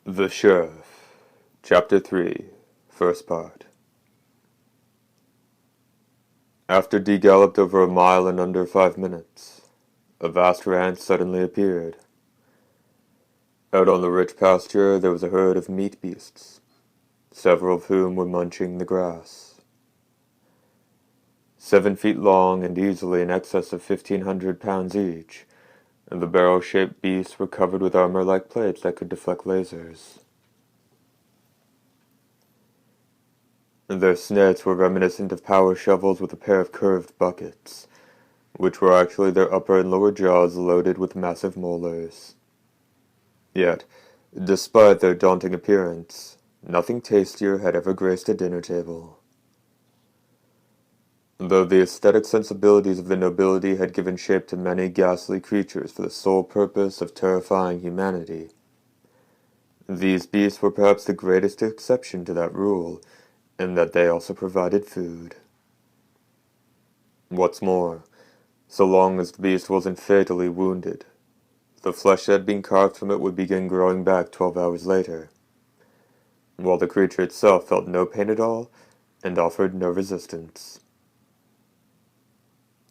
The Sheriff, Chapter 3, First Part. After Dee galloped over a mile in under 5 minutes, a vast ranch suddenly appeared. Out on the rich pasture there was a herd of meat beasts, several of whom were munching the grass. 7 feet long and easily in excess of 1,500 pounds each, and the barrel-shaped beasts were covered with armor-like plates that could deflect lasers. Their snouts were reminiscent of power shovels with a pair of curved buckets, which were actually their upper and lower jaws loaded with massive molars. Yet, despite their daunting appearance, nothing tastier had ever graced a dinner table. Though the aesthetic sensibilities of the nobility had given shape to many ghastly creatures for the sole purpose of terrifying humanity, these beasts were perhaps the greatest exception to that rule, in that they also provided food. What's more, so long as the beast wasn't fatally wounded, the flesh that had been carved from it would begin growing back 12 hours later, while the creature itself felt no pain at all and offered no resistance.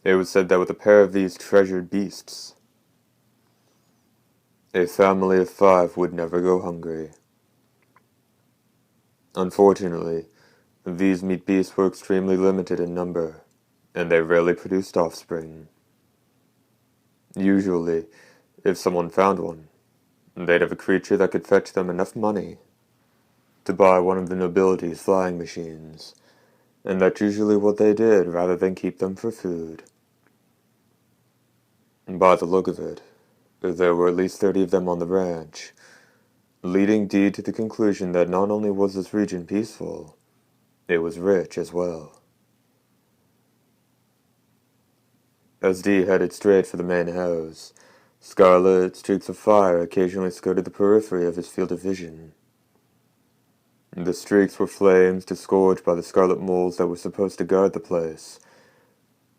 It was said that with a pair of these treasured beasts, a family of 5 would never go hungry. Unfortunately, these meat beasts were extremely limited in number, and they rarely produced offspring. Usually, if someone found one, they'd have a creature that could fetch them enough money to buy one of the nobility's flying machines, and that's usually what they did rather than keep them for food. By the look of it, there were at least 30 of them on the ranch, leading Dee to the conclusion that not only was this region peaceful, it was rich as well. As Dee headed straight for the main house, scarlet streaks of fire occasionally skirted the periphery of his field of vision. The streaks were flames disgorged by the scarlet moles that were supposed to guard the place,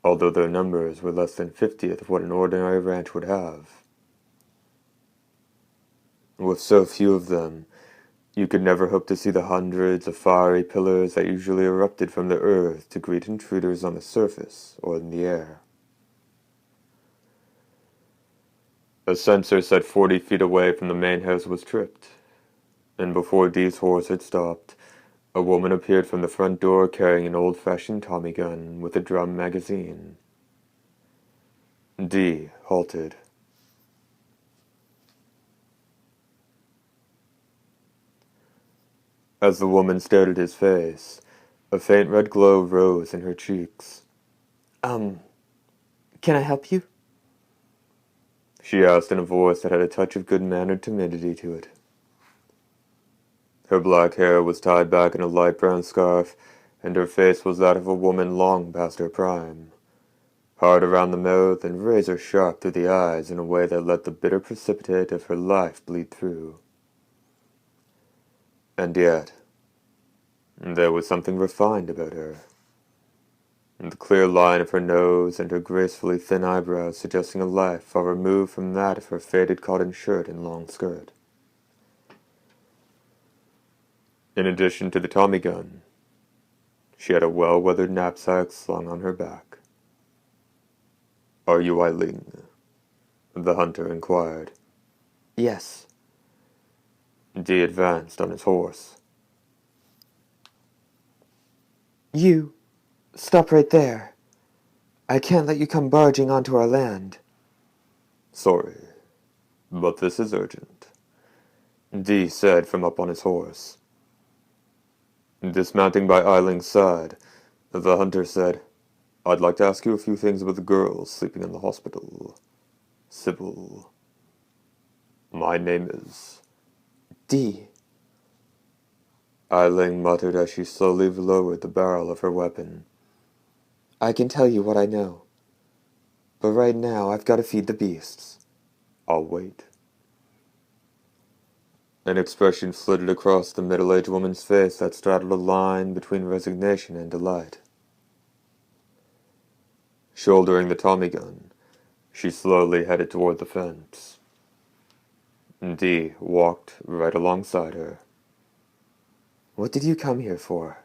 although their numbers were less than 50th of what an ordinary ranch would have. With so few of them, you could never hope to see the hundreds of fiery pillars that usually erupted from the earth to greet intruders on the surface or in the air. A sensor set 40 feet away from the main house was tripped, and before Dee's horse had stopped, a woman appeared from the front door carrying an old-fashioned Tommy gun with a drum magazine. Dee halted. As the woman stared at his face, a faint red glow rose in her cheeks. Can I help you? She asked in a voice that had a touch of good-mannered timidity to it. Her black hair was tied back in a light brown scarf, and her face was that of a woman long past her prime, hard around the mouth and razor-sharp through the eyes in a way that let the bitter precipitate of her life bleed through. And yet, there was something refined about her. The clear line of her nose and her gracefully thin eyebrows suggesting a life far removed from that of her faded cotton shirt and long skirt. In addition to the Tommy gun, she had a well-weathered knapsack slung on her back. "Are you Eileen?" the hunter inquired. Yes. Dee advanced on his horse. You, stop right there. I can't let you come barging onto our land. "Sorry, but this is urgent," Dee said from up on his horse. Dismounting by Eiling's side, the hunter said, "I'd like to ask you a few things about the girls sleeping in the hospital. Sybil. My name is—" Dee. Eiling muttered as she slowly lowered the barrel of her weapon. I can tell you what I know. But right now I've got to feed the beasts. "I'll wait." An expression flitted across the middle-aged woman's face that straddled a line between resignation and delight. Shouldering the Tommy gun, she slowly headed toward the fence. Dee walked right alongside her. What did you come here for?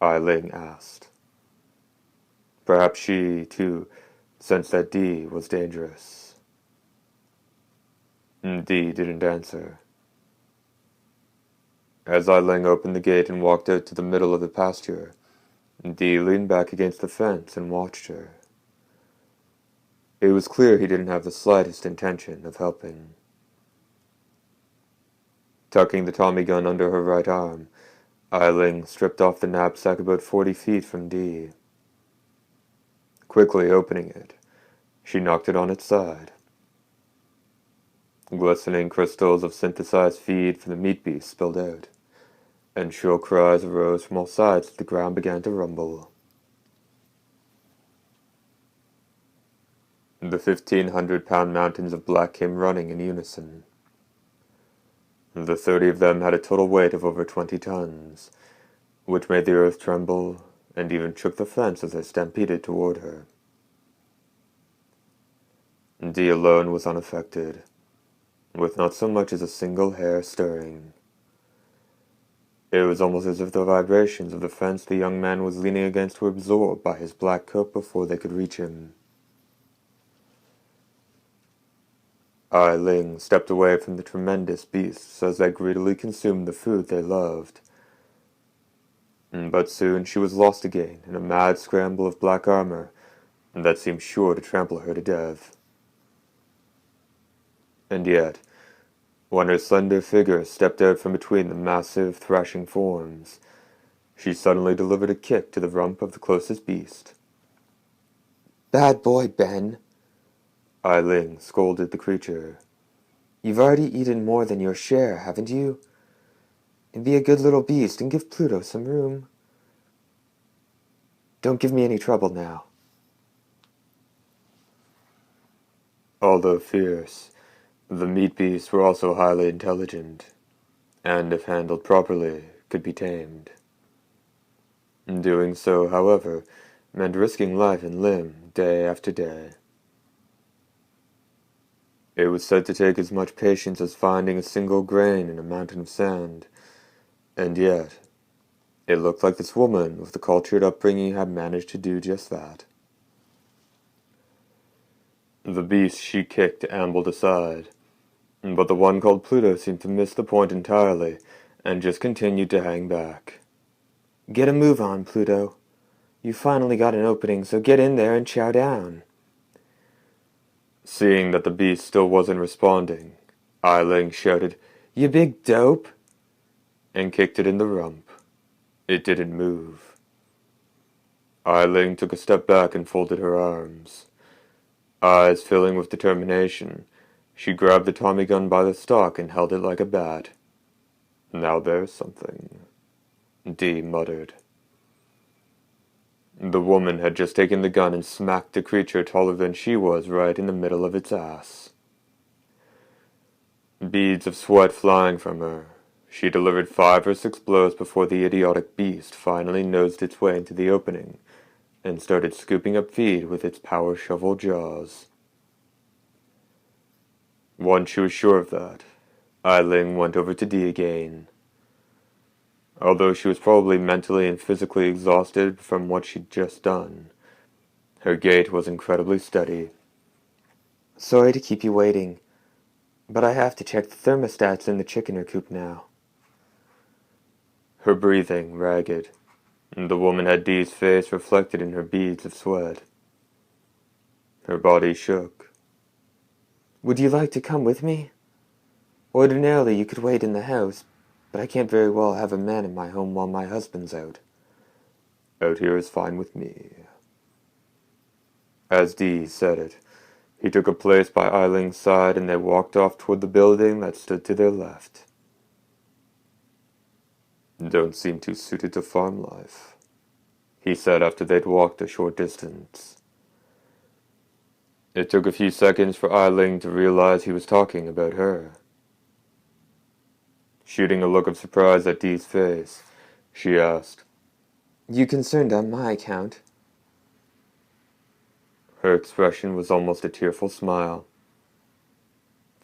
Ai Ling asked. Perhaps she, too, sensed that Dee was dangerous. Dee didn't answer. As Ai Ling opened the gate and walked out to the middle of the pasture, Dee leaned back against the fence and watched her. It was clear he didn't have the slightest intention of helping. Tucking the Tommy gun under her right arm, Ai Ling stripped off the knapsack about 40 feet from Dee. Quickly opening it, she knocked it on its side. Glistening crystals of synthesized feed from the meat beast spilled out, and shrill cries arose from all sides as the ground began to rumble. The 1,500-pound mountains of black came running in unison. The 30 of them had a total weight of over 20 tons, which made the earth tremble and even shook the fence as they stampeded toward her. Dee alone was unaffected, with not so much as a single hair stirring. It was almost as if the vibrations of the fence the young man was leaning against were absorbed by his black coat before they could reach him. Ai Ling stepped away from the tremendous beasts as they greedily consumed the food they loved. But soon she was lost again in a mad scramble of black armor that seemed sure to trample her to death. And yet, when her slender figure stepped out from between the massive, thrashing forms, she suddenly delivered a kick to the rump of the closest beast. Bad boy, Ben. Ai Ling scolded the creature. You've already eaten more than your share, haven't you? And be a good little beast and give Pluto some room. Don't give me any trouble now. Although fierce, the meat beasts were also highly intelligent, and if handled properly, could be tamed. Doing so, however, meant risking life and limb day after day. It was said to take as much patience as finding a single grain in a mountain of sand, and yet, it looked like this woman with the cultured upbringing had managed to do just that. The beast she kicked ambled aside, but the one called Pluto seemed to miss the point entirely, and just continued to hang back. Get a move on, Pluto. You finally got an opening, so get in there and chow down. Seeing that the beast still wasn't responding, Ai Ling shouted, You big dope! and kicked it in the rump. It didn't move. Ai Ling took a step back and folded her arms. Eyes filling with determination, she grabbed the Tommy gun by the stock and held it like a bat. Now there's something, Dee muttered. The woman had just taken the gun and smacked a creature taller than she was right in the middle of its ass. Beads of sweat flying from her, she delivered 5 or 6 blows before the idiotic beast finally nosed its way into the opening and started scooping up feed with its power shovel jaws. Once she was sure of that, Ai Ling went over to Dee again. Although she was probably mentally and physically exhausted from what she'd just done, her gait was incredibly steady. Sorry to keep you waiting, but I have to check the thermostats in the chickener coop now. Her breathing ragged, and the woman had Dee's face reflected in her beads of sweat. Her body shook. Would you like to come with me? Ordinarily you could wait in the house, but I can't very well have a man in my home while my husband's out. Out here is fine with me. As Dee said it, he took a place by Ai Ling's side and they walked off toward the building that stood to their left. Don't seem too suited to farm life, he said after they'd walked a short distance. It took a few seconds for Ai Ling to realize he was talking about her. Shooting a look of surprise at Dee's face, she asked, You concerned on my account? Her expression was almost a tearful smile.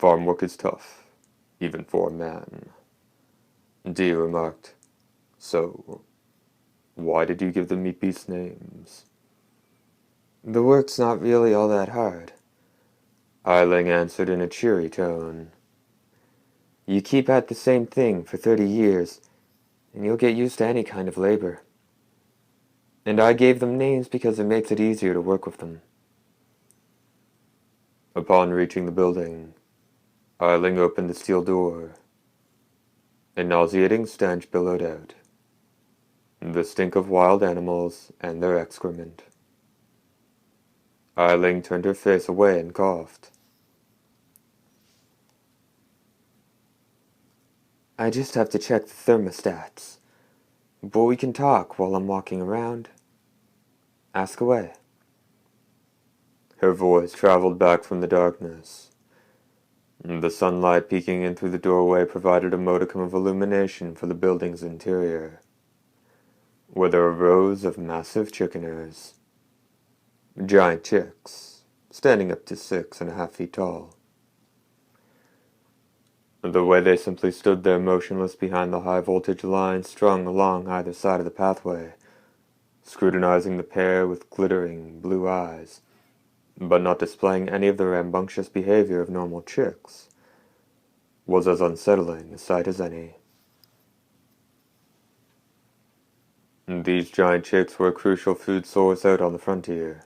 Farm work is tough, even for a man. Dee remarked. So, why did you give the meat beasts names? The work's not really all that hard, Eiling answered in a cheery tone. You keep at the same thing for 30 years, and you'll get used to any kind of labor. And I gave them names because it makes it easier to work with them. Upon reaching the building, Eiling opened the steel door. A nauseating stench billowed out. The stink of wild animals and their excrement. Eiling turned her face away and coughed. I just have to check the thermostats. But we can talk while I'm walking around. Ask away. Her voice traveled back from the darkness. The sunlight peeking in through the doorway provided a modicum of illumination for the building's interior, where there were rows of massive chickeners. Giant chicks, standing up to 6.5 feet tall. The way they simply stood there motionless behind the high-voltage lines strung along either side of the pathway, scrutinizing the pair with glittering blue eyes, but not displaying any of the rambunctious behavior of normal chicks, was as unsettling a sight as any. These giant chicks were a crucial food source out on the frontier.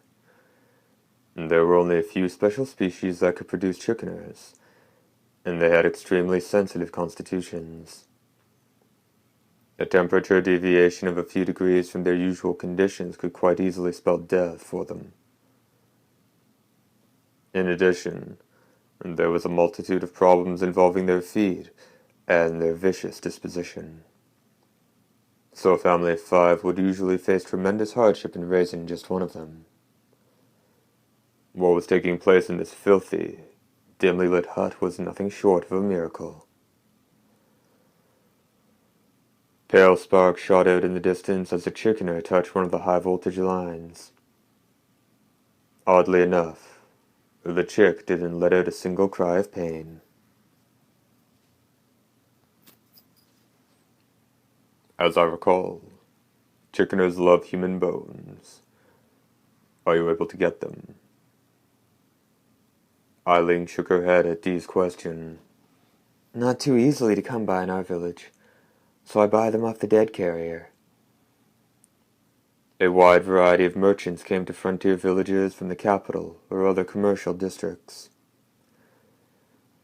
There were only a few special species that could produce chickeners, and they had extremely sensitive constitutions. A temperature deviation of a few degrees from their usual conditions could quite easily spell death for them. In addition, there was a multitude of problems involving their feed and their vicious disposition. So a family of 5 would usually face tremendous hardship in raising just one of them. What was taking place in this filthy, dimly lit hut was nothing short of a miracle. Pale sparks shot out in the distance as the chickener touched one of the high-voltage lines. Oddly enough, the chick didn't let out a single cry of pain. As I recall, chickeners love human bones. Are you able to get them? Eiling shook her head at Dee's question. Not too easily to come by in our village, so I buy them off the dead carrier. A wide variety of merchants came to frontier villages from the capital or other commercial districts.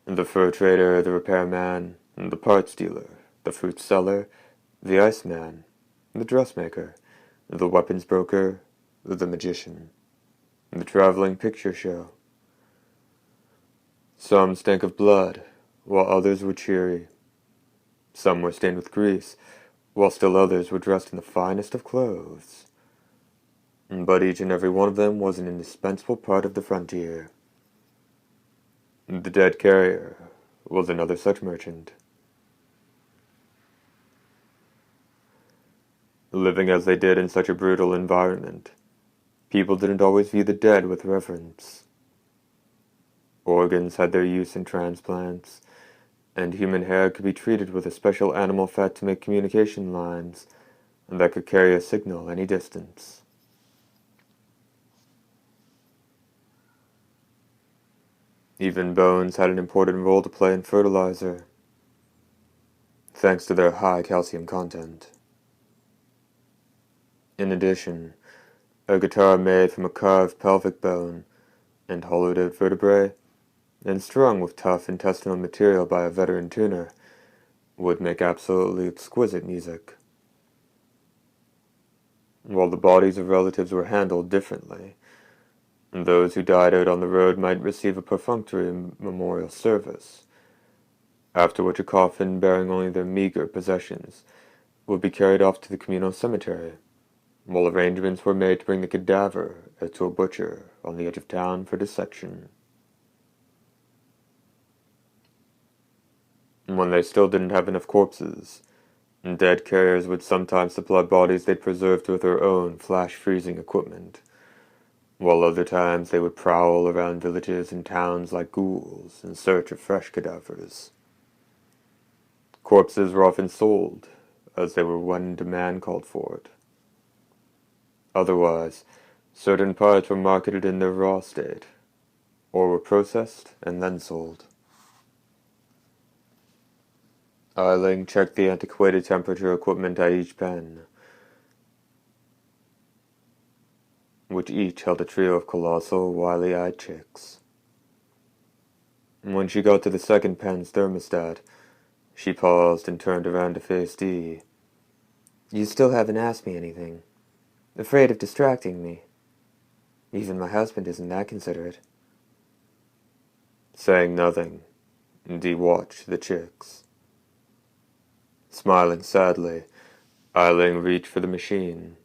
The fur trader, the repairman, the parts dealer, the fruit seller, the iceman, the dressmaker, the weapons broker, the magician, the traveling picture show. Some stank of blood, while others were cheery. Some were stained with grease, while still others were dressed in the finest of clothes. But each and every one of them was an indispensable part of the frontier. The dead carrier was another such merchant. Living as they did in such a brutal environment, people didn't always view the dead with reverence. Organs had their use in transplants, and human hair could be treated with a special animal fat to make communication lines that could carry a signal any distance. Even bones had an important role to play in fertilizer, thanks to their high calcium content. In addition, a guitar made from a carved pelvic bone and hollowed-out vertebrae, and strung with tough intestinal material by a veteran tuner, would make absolutely exquisite music. While the bodies of relatives were handled differently, those who died out on the road might receive a perfunctory memorial service, after which a coffin bearing only their meager possessions would be carried off to the communal cemetery, while arrangements were made to bring the cadaver out to a butcher on the edge of town for dissection. When they still didn't have enough corpses, dead carriers would sometimes supply bodies they'd preserved with their own flash-freezing equipment, while other times they would prowl around villages and towns like ghouls in search of fresh cadavers. Corpses were often sold, as they were when demand called for it. Otherwise, certain parts were marketed in their raw state, or were processed and then sold. Eiling checked the antiquated temperature equipment at each pen, which each held a trio of colossal, wily-eyed chicks. When she got to the second pen's thermostat, she paused and turned around to face Dee. You still haven't asked me anything. Afraid of distracting me. Even my husband isn't that considerate. Saying nothing, Dee watched the chicks. Smiling sadly, Eiling reached for the machine.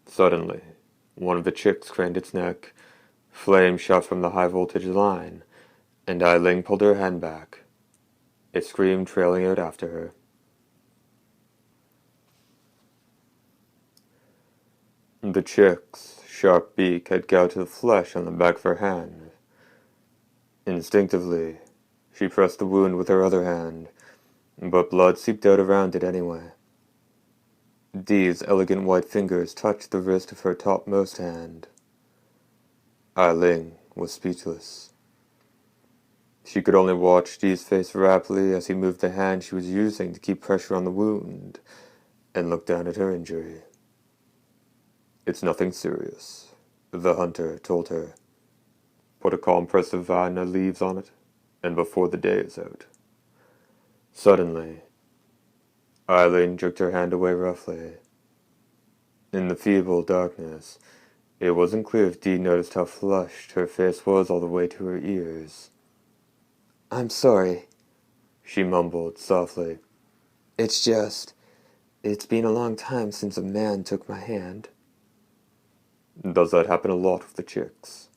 Suddenly, one of the chicks craned its neck, flame shot from the high-voltage line, and Eiling pulled her hand back, a scream trailing out after her. The chick's sharp beak had gouged the flesh on the back of her hand. Instinctively, she pressed the wound with her other hand, but blood seeped out around it anyway. Dee's elegant white fingers touched the wrist of her topmost hand. Eiling was speechless. She could only watch Dee's face rapidly as he moved the hand she was using to keep pressure on the wound, and look down at her injury. It's nothing serious, the hunter told her. Put a compress of Vina leaves on it, and before the day is out. Suddenly, Eileen jerked her hand away roughly. In the feeble darkness, it wasn't clear if Dee noticed how flushed her face was all the way to her ears. I'm sorry, she mumbled softly. It's been a long time since a man took my hand. Does that happen a lot with the chicks?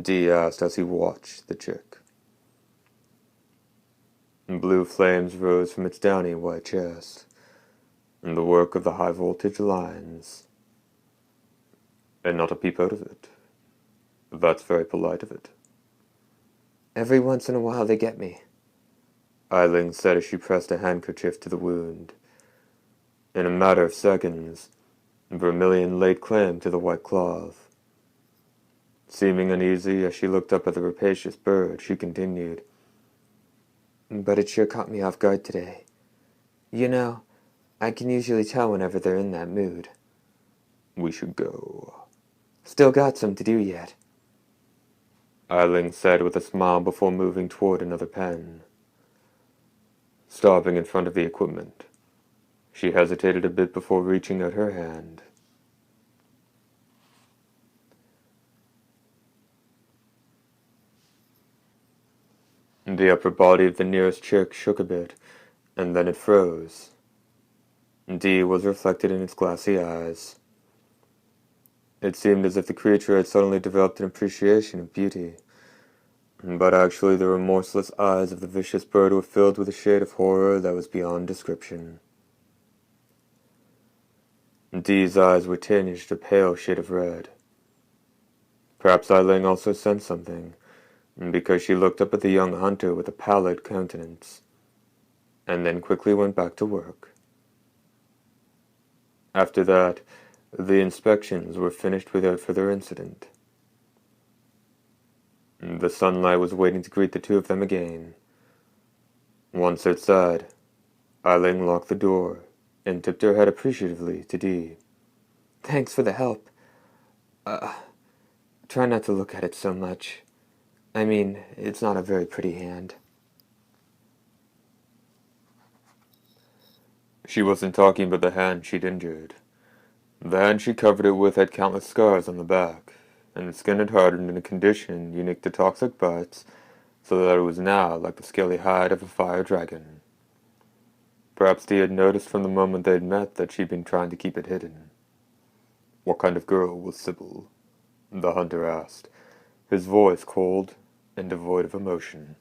Dee asked as he watched the chick. Blue flames rose from its downy white chest, and the work of the high-voltage lines. And not a peep out of it. That's very polite of it. Every once in a while they get me, Eiling said as she pressed a handkerchief to the wound. In a matter of seconds, Vermilion laid claim to the white cloth. Seeming uneasy as she looked up at the rapacious bird, she continued, But it sure caught me off guard today. You know, I can usually tell whenever they're in that mood. We should go. Still got some to do yet, Eiling said with a smile before moving toward another pen. Stopping in front of the equipment, she hesitated a bit before reaching out her hand. The upper body of the nearest chick shook a bit, and then it froze. Dee was reflected in its glassy eyes. It seemed as if the creature had suddenly developed an appreciation of beauty. But actually the remorseless eyes of the vicious bird were filled with a shade of horror that was beyond description. Dee's eyes were tinged a pale shade of red. Perhaps Eiling also sensed something, because she looked up at the young hunter with a pallid countenance, and then quickly went back to work. After that, the inspections were finished without further incident. The sunlight was waiting to greet the two of them again. Once outside, Eiling locked the door and tipped her head appreciatively to Dee. Thanks for the help. Try not to look at it so much. I mean, it's not a very pretty hand. She wasn't talking about the hand she'd injured. The hand she covered it with had countless scars on the back, and its skin had hardened in a condition unique to toxic bites, so that it was now like the scaly hide of a fire dragon. Perhaps Dee had noticed from the moment they'd met that she'd been trying to keep it hidden. What kind of girl was Sybil? The hunter asked, his voice cold and devoid of emotion.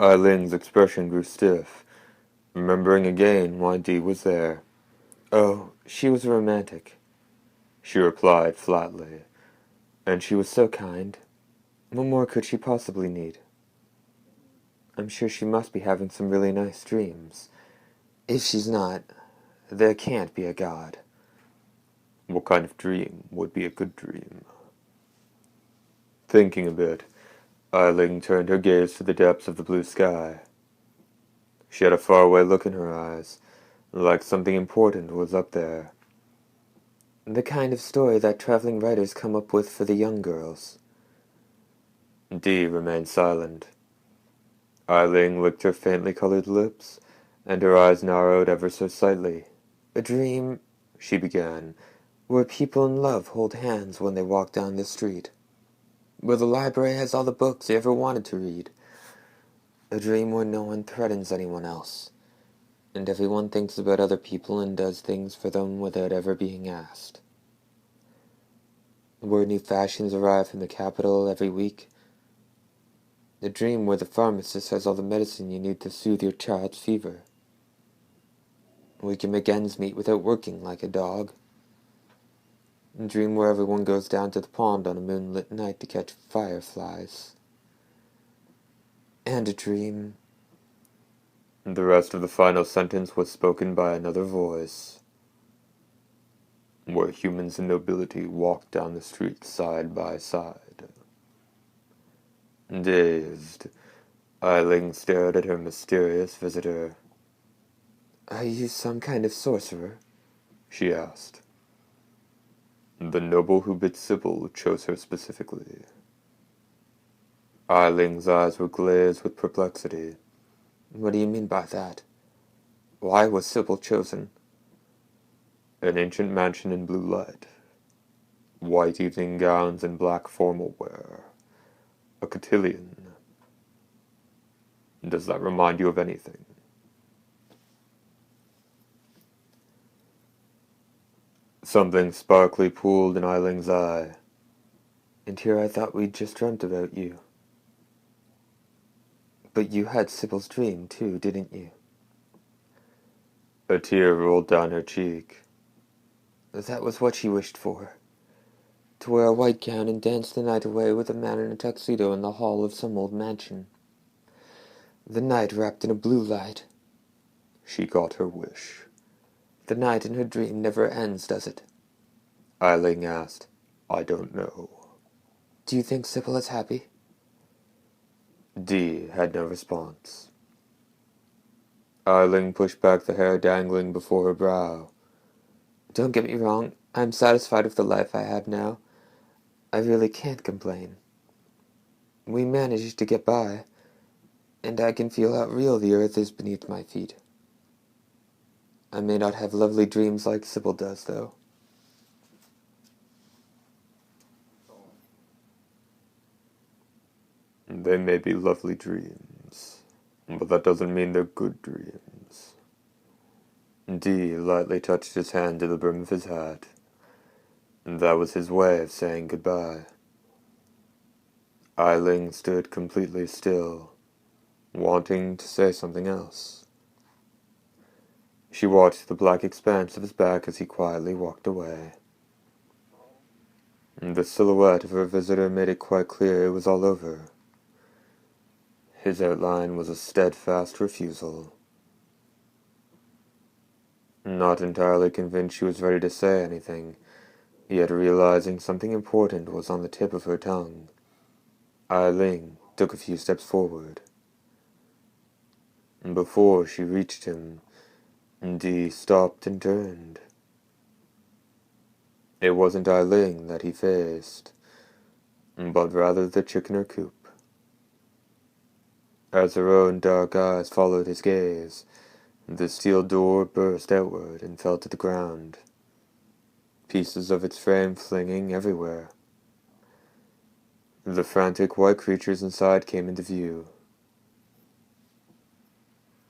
Eiling's expression grew stiff, remembering again why Dee was there. Oh, She was a romantic, she replied flatly, and she was so kind. What more could she possibly need? I'm sure she must be having some really nice dreams. If she's not, there can't be a God. What kind of dream would be a good dream? Thinking a bit, Eiling turned her gaze to the depths of the blue sky. She had a faraway look in her eyes, like something important was up there. The kind of story that traveling writers come up with for the young girls. Dee remained silent. Eiling licked her faintly colored lips, and her eyes narrowed ever so slightly. A dream, she began, where people in love hold hands when they walk down the street. Where the library has all the books they ever wanted to read. A dream where no one threatens anyone else, and everyone thinks about other people and does things for them without ever being asked. Where new fashions arrive from the capital every week. A dream where the pharmacist has all the medicine you need to soothe your child's fever. We can make ends meet without working like a dog. A dream where everyone goes down to the pond on a moonlit night to catch fireflies. And a dream. The rest of the final sentence was spoken by another voice. Where humans and nobility walk down the street side by side. Dazed, Eiling stared at her mysterious visitor. Are you some kind of sorcerer? She asked. The noble who bit Sybil chose her specifically. Eiling's eyes were glazed with perplexity. What do you mean by that? Why was Sybil chosen? An ancient mansion in blue light. White evening gowns and black formal wear. A cotillion. Does that remind you of anything? Something sparkly pooled in Eiling's eye. And here I thought we'd just dreamt about you. But you had Sybil's dream, too, didn't you? A tear rolled down her cheek. That was what she wished for. To wear a white gown and dance the night away with a man in a tuxedo in the hall of some old mansion. The night wrapped in a blue light. She got her wish. The night in her dream never ends, does it? Eiling asked. I don't know. Do you think Sybil is happy? Dee had no response. Eiling pushed back the hair dangling before her brow. Don't get me wrong, I'm satisfied with the life I have now. I really can't complain. We managed to get by, and I can feel how real the earth is beneath my feet. I may not have lovely dreams like Sybil does, though. They may be lovely dreams, but that doesn't mean they're good dreams. Dee lightly touched his hand to the brim of his hat. That was his way of saying goodbye. Eiling stood completely still, wanting to say something else. She watched the black expanse of his back as he quietly walked away. The silhouette of her visitor made it quite clear it was all over. His outline was a steadfast refusal. Not entirely convinced she was ready to say anything, yet realizing something important was on the tip of her tongue, Eiling took a few steps forward. Before she reached him, Dee stopped and turned. It wasn't Eiling that he faced, but rather the chick in her coop. As her own dark eyes followed his gaze, the steel door burst outward and fell to the ground, pieces of its frame flinging everywhere. The frantic white creatures inside came into view,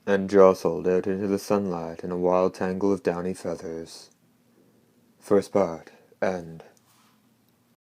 and jostled out into the sunlight in a wild tangle of downy feathers. First part, end.